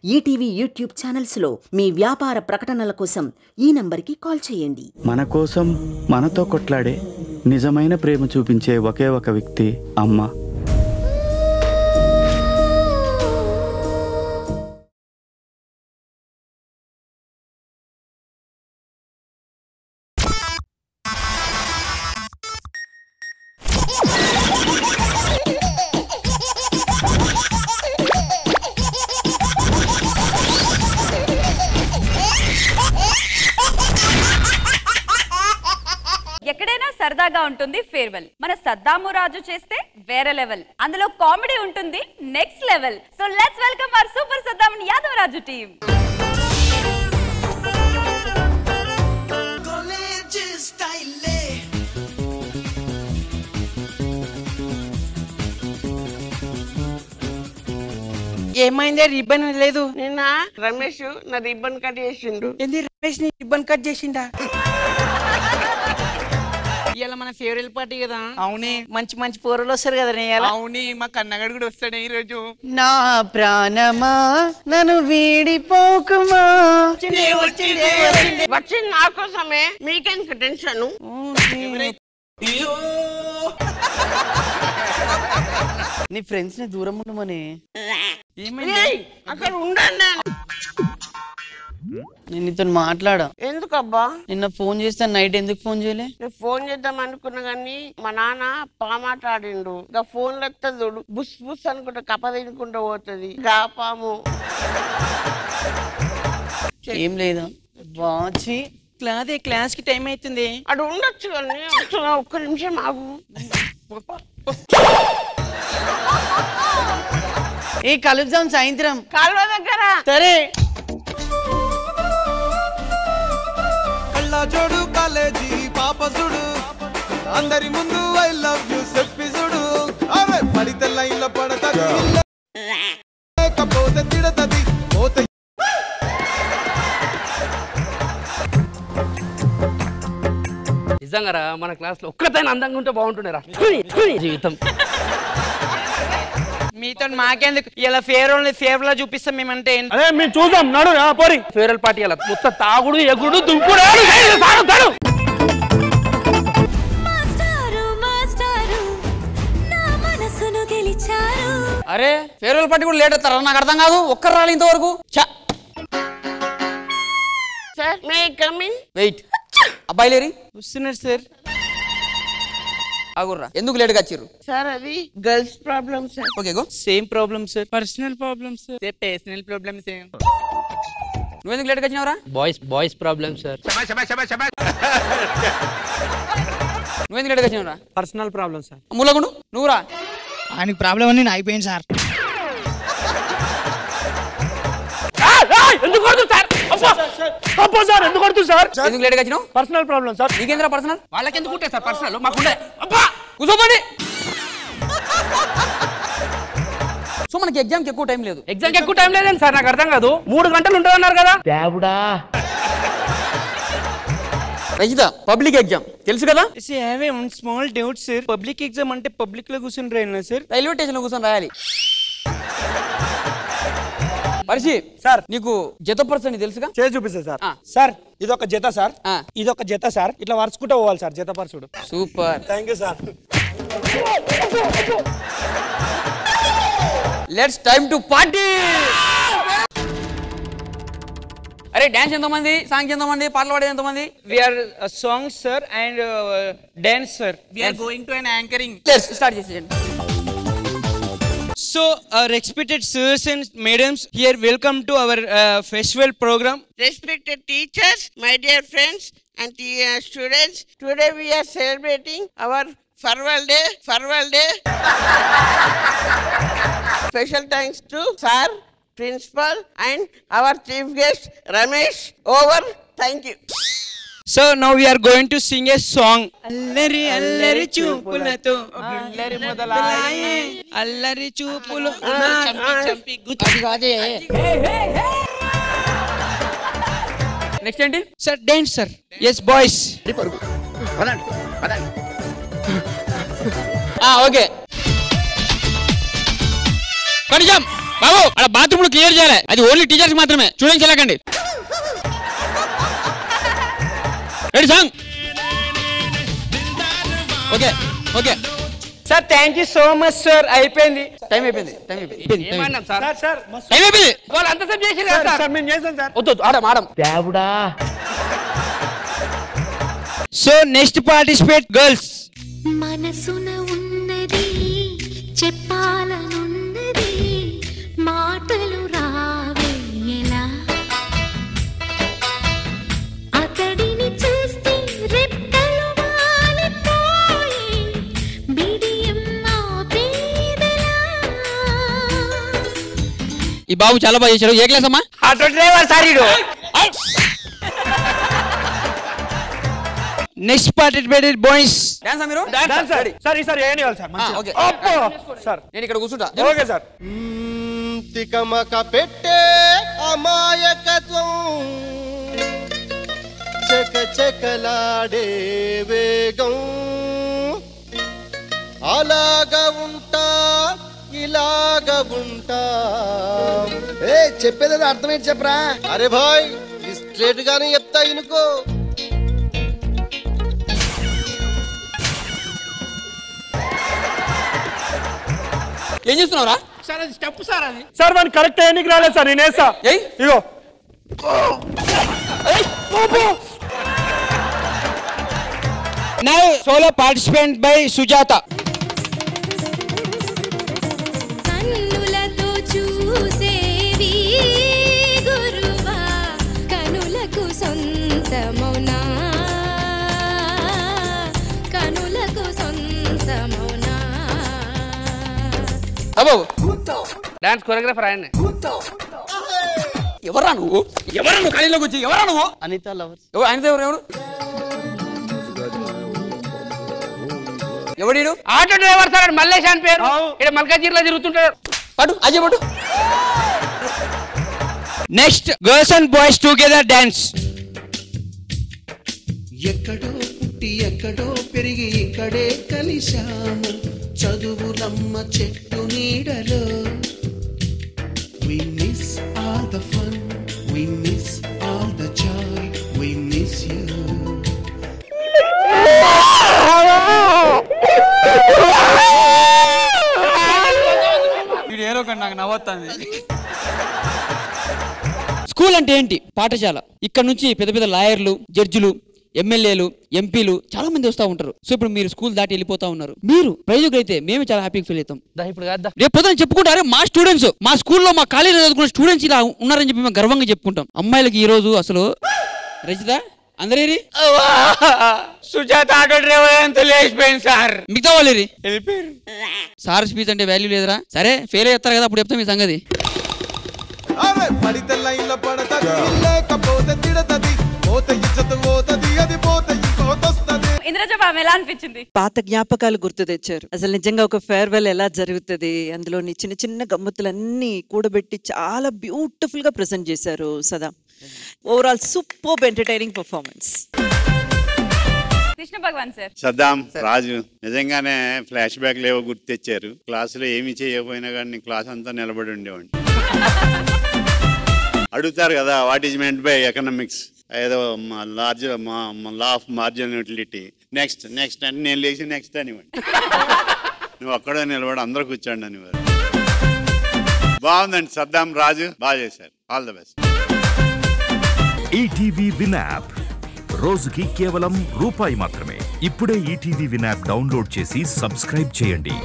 ETV YouTube ఛానల్స్లో మీ వ్యాపార ప్రకటనల కోసం ఈ నంబర్కి కాల్ చేయండి. మన కోసం మనతో కొట్లాడే నిజమైన ప్రేమ చూపించే ఒకే ఒక వ్యక్తి అమ్మ. ఎక్కడైనా సరదాగా ఉంటుంది ఫేర్వెల్. మన సద్దాము రాజు చేస్తే వేరే లెవెల్, అందులో కామెడీ ఉంటుంది next level. So let's welcome our super Saddam Yadav Raju team. ఏమైందే? రిబ్బన్ లేదు. నిన్న రమేష్ నా రిబ్బన్ కట్ చేసిండు. ఏంది రమేష్ ని రిబ్బన్ కట్ చేసిండా? ఇవాళ మన ఫేవరెట్ పార్టీ కదా. అవునే, మంచి మంచి పోరలు వస్తారు కదా. అవునే, మా కన్నగడు కూడా వస్తాడు ఈ రోజు. నా ప్రాణమా నన్ను వీడిపోకుమా. వచ్చింది నా కోసమే, మీకెందుకు టెన్షన్? నీ ఫ్రెండ్స్ ని దూరం ఉండమని. అక్కడ ఉండండి, నేను నీతో మాట్లాడా. ఎందుకబ్బా? నిన్న ఫోన్ చేస్తాను, నైట్ ఎందుకు ఫోన్ చేయలే? ఫోన్ చేద్దాం అనుకున్నా గానీ మా నాన్న పామాటాడిండు. ఇంకా ఫోన్ లో చూడు, బుస్ బుస్ అనుకుంటా కప్ప తినుకుంటూ పోతుంది పాము. ఏం లేదా వాచి క్లాస్ కి టైం అవుతుంది. అటు ఉండొచ్చు కానీ ఒక్క నిమిషం ఆగు. ఏ కలుద్దాం సాయంత్రం కాలువ దగ్గర. సరే. చూడు కాలేజీ పాప చూడు, అందరి ముందు ఐ లవ్ యూ చెప్పి చూడు. అవే పడితే లైన్లో పడతది, లేకపోతే తిడతది. నిజంగా మన క్లాస్ లో ఒక్కతైనా అందంగా ఉంటే బాగుంటుండేరా జీవితం. మీతో మాకెందుకు? ఇలా ఫేవర్ లా చూపిస్తాం మేమంటే. అదే మేము చూద్దాం, నడు పోరి. ఫేవరెల్ పార్టీ అలా మొత్తం తాగుడు ఎగుడు దుంకుడు. అరే ఫేవరెల్ పార్టీ కూడా లేట్ అవుతారా? నాకు అర్థం కాదు. ఒక్కరు రాలి ఇంతవరకు. Sir may coming. వెయిట్, అబ్బాయి లేరి వస్తున్నారు సార్. ఆగుర్రా, ఎందుకు లేట్ గా వచ్చారు? సార్ అది girls problem sir. Okay go. Same problem sir, personal problem sir. Personal problem same. నువ్వెందుకు లేట్ గా వచ్చినావురా? Boys problem sir. నువ్వెందుకు లేట్ గా వచ్చినావురా? Personal problem sir. మూలగుండు నువ్వురా. ఆయనకి ప్రాబ్లం అని అయిపోయింది సార్. ఎందుకు లేట్ గా వచ్చినావు? Personal problem sir. నీకేంద్రా పర్సనల్? వాళ్ళకి ఎందుకు ఉంటాయి సార్ పర్సనల్? మాకుండే. కూర్చోండి. సో మనకి ఎగ్జామ్ కి ఎక్కువ టైం లేదు. ఎగ్జామ్ కి ఎక్కువ టైం లేదండి సార్. నాకు అర్థం కాదు, 3 గంటలు ఉంటుంది అన్నారు కదా. రజిత, పబ్లిక్ ఎగ్జామ్ తెలుసు కదా? Small doubt sir. Public exam అంటే పబ్లిక్ లో కూర్చొని రాయాలి సార్? రైల్వే స్టేషన్ లో కూర్చొని రాయాలి. పరిచి సార్, నీకు జతపరచని తెలుసుగా? చేసి చూపిస్తా సార్. సార్ ఇదొక జత సార్, ఇదొక జత సార్. ఇట్లా వరుసుకుంటూ పోవాలి సార్ జతపరచుడు. Super, thank you sir. Let's time to party. అరే డాన్స్ ఎంతమంది, సాంగ్స్ ఎంతమంది, పాటలు పాడేది ఎంతమంది? We are songs sir and dance sir. We are going to an anchoring. Let's start చేసేయండి. So our respected sirs and madams, here welcome to our festival program. Respected teachers, my dear friends and students, today we are celebrating our farewell day. Special thanks to sir, principal and our chief guest Ramesh. Over. Thank you. So now we are going to sing a song. Allari allari choopulato allari modalaye allari choopulu champi gutti gaade. Next ఏంటి sir? Dance sir. yes boys. Okay. కొంచెం బాబు అలా bathroom clear చేయాలి, అది only teachers మాత్రమే, students వెళ్ళకండి. Ready song. Okay okay sir thank you so much sir. అయిపోయింది. Time అయిపోయింది. వాళ్ళు అంతసేపు చేసి వద్దు ఆడం ఆడం. దేవుడా. So next participate girls. మనసున ఉన్నది చెప్పాలనున్నది మాటలు రావేలా అతడిని చూస్తే రెక్కలు వాలిపోయి బిడియం ఆపేదెలా. ఈ బాబు చాలా బాగా చేశాడు. ఏ క్లాస్ అమ్మా? ఆటో డ్రైవర్ సార్ ఇడు. Next participate boys. డాన్స్ మీరు? సార్ ఈసారి ఏనియాలి సార్. ఓకే సార్ నేను ఇక్కడ కూర్చుంటా. Okay sir. తికమక పెట్టే అమాయకత్వం చకచకలాడే వేగం అలాగా ఉంటా ఇలాగా ఉంటా. చెప్పేది అర్థమేంటి చెప్పరా? అరే భాయ్ స్ట్రేట్ గానే చెప్తా ఇనుకో. ఏం చేస్తున్నావురా? సార్ అది స్టెప్ సార్. అది సార్ మన కరెక్ట్ అయ్యానికి రాలేదు సార్. నేను వేస్తా. ఇగో now solo participant by Sujatha. కన్నులతో చూసేవి గురువా కనులకు సొంతమౌనా కనులకు సొంతమౌనా. బాబు డాన్స్ కొరియోగ్రాఫర్ ఆయన. ఎవరా నువ్వు? ఖాళీలోకి వచ్చి ఎవరా నువ్వు? అనిత లవర్స్. ఆయన ఎవరు? ఎవడు? ఆటో డ్రైవర్ సార్ మల్లేష్ అని పేరు. ఇక్కడ మల్కాజీర్లో తిరుగుతుంటాడు. పట్టు అజయ్ పట్టు. Next girls and boys together dance. ఎక్కడో పుట్టి ఎక్కడో పెరిగి ఇక్కడే కలిశాము చదువులమ్మ చెట్టు నీడలో. We miss all the fun, we miss all the joy, we miss you. వీడు ఏరో కన్నా నాకు నవ్వుతుంది. స్కూల్ అంటే ఏంటి? పాఠశాల. ఇక్కడ నుంచి పెద్ద పెద్ద లాయర్లు, జడ్జిలు, ఎమ్మెల్యేలు, ఎంపీలు చాలా మంది వస్తూ ఉంటారు. సో ఇప్పుడు మీరు స్కూల్ దాటి వెళ్ళిపోతా ఉన్నారు. మీరు ప్రయోజకులు అయితే మేము చాలా హ్యాపీగా ఫీల్ అవుతాం. ఇప్పుడు కాదు రేపు పొద్దున చెప్పుకుంటారు మా స్టూడెంట్స్, మా స్కూల్లో మా కాలేజీలో చదువుకున్న స్టూడెంట్స్ ఇలా ఉన్నారని చెప్పి మేము గర్వంగా చెప్పుకుంటాం. అమ్మాయిలకి ఈ రోజు అసలు రచిత అందరేరి సుజాత ఆటో డ్రైవర్ అంత లేచిపోయింది సార్. మిగతా వాళ్ళు వెళ్ళిపోయారు. సార్ స్పీచ్ అంటే వాల్యూ లేదురా. సరే ఫెయిల్ అయ్యారు కదా, అప్పుడు చెప్తాం మీ సంగతి. పడితే లైన్లో పడతది లేకపోతే తిడతది పోతే ఇజ్జత్ పోతది అది పోతే ఇంకోతొస్తది. ఇంద్రజ మ్యామ్ ఎలా అనిపించింది? పాత జ్ఞాపకాలు గుర్తు తెచ్చారు. అసలు నిజంగా ఒక ఫేర్వెల్ ఎలా జరుగుతుంది, అందులోని చిన్న చిన్న గమ్మతులన్నీ కూడబెట్టి చాలా బ్యూటిఫుల్ గా ప్రెజెంట్ చేశారు Sada. Overall super entertaining performance. Krishna Bhagavan sir. Saddam Raju నిజంగానే ఫ్లాష్ బ్యాక్ లేవో గుర్తు తెచ్చారు. క్లాసులో ఏమి చేయకపోయినా కానీ క్లాస్ అంతా నిలబడి ఉండేవాడిని. అడుగుతారు కదా what is meant by economics, ఏదో large law of marginal utility, next next అంటే నేను లేచి నెక్స్ట్ అనివ్వండి. నువ్వు అక్కడే నిలబడి అందరూ కూర్చోండి అనివారు. బాగుందండి సద్దాం రాజు, బాగా చేశారు. All the best. ETV win app రోజుకి కేవలం రూపాయి మాత్రమే. ఇప్పుడే ఈటీవీ విన్ యాప్ డౌన్లోడ్ చేసి సబ్స్క్రైబ్ చేయండి.